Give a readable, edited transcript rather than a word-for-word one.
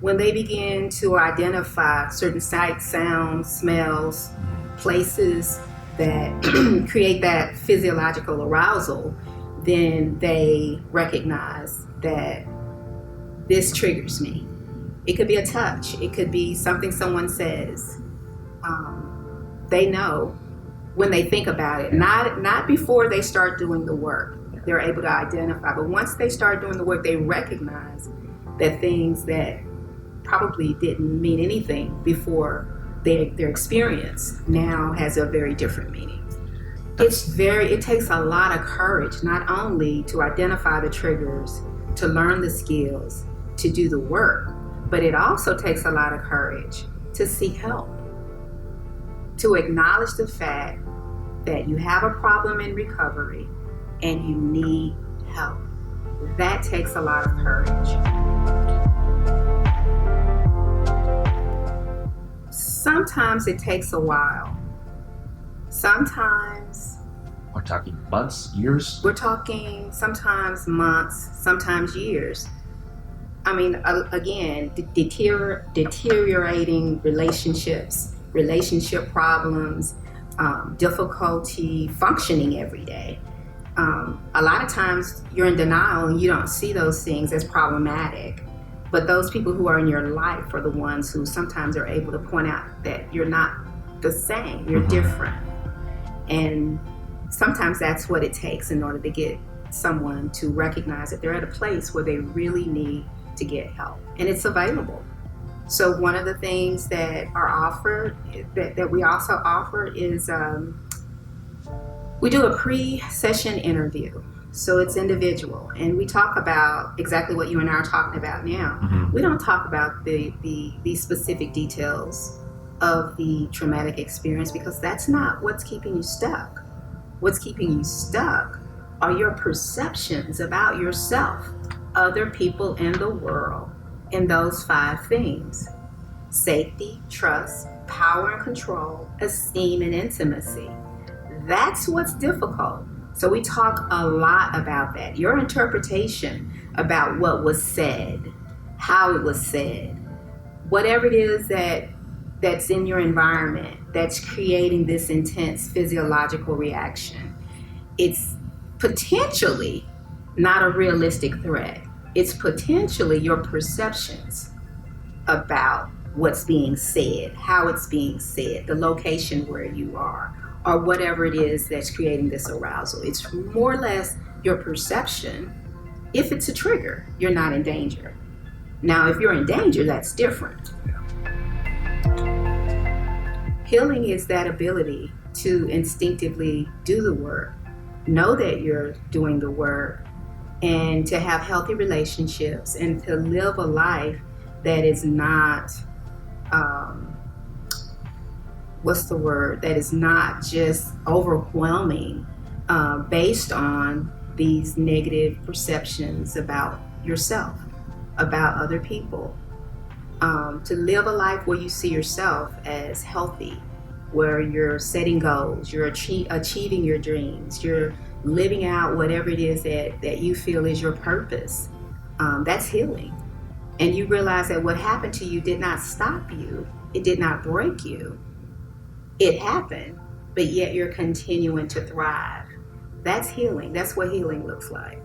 when they begin to identify certain sights, sounds, smells, places that create that physiological arousal, then they recognize that this triggers me. It could be a touch. It could be something someone says. They know when they think about it, not before they start doing the work. They're able to identify, but once they start doing the work, they recognize that things that probably didn't mean anything before their experience now has a very different meaning. It takes a lot of courage, not only to identify the triggers, to learn the skills, to do the work, but it also takes a lot of courage to seek help, to acknowledge the fact that you have a problem in recovery and you need help. That takes a lot of courage. Sometimes it takes a while. Sometimes we're talking months, years? We're talking sometimes months, sometimes years. I mean, again, deteriorating relationships, relationship problems, difficulty functioning every day. A lot of times you're in denial and you don't see those things as problematic. But those people who are in your life are the ones who sometimes are able to point out that you're not the same, you're different. And sometimes that's what it takes in order to get someone to recognize that they're at a place where they really need to get help. And it's available. So one of the things that are offered, that we also offer is we do a pre-session interview. So it's individual, and we talk about exactly what you and I are talking about now. We don't talk about the specific details of the traumatic experience because that's not what's keeping you stuck. What's keeping you stuck are your perceptions about yourself, other people, and the world in those 5 things: safety, trust, power and control, esteem, and intimacy. That's what's difficult. So we talk a lot about that. Your interpretation about what was said, how it was said, whatever it is that's in your environment that's creating this intense physiological reaction. It's potentially not a realistic threat. It's potentially your perceptions about what's being said, how it's being said, the location where you are, or whatever it is that's creating this arousal. It's more or less your perception. If it's a trigger, you're not in danger. Now, if you're in danger, that's different. Healing is that ability to instinctively do the work, know that you're doing the work, and to have healthy relationships and to live a life that is not that is not just overwhelming based on these negative perceptions about yourself, about other people. To live a life where you see yourself as healthy, where you're setting goals, you're achieving your dreams, you're living out whatever it is that you feel is your purpose. That's healing. And you realize that what happened to you did not stop you. It did not break you. It happened, but yet you're continuing to thrive. That's healing. That's what healing looks like.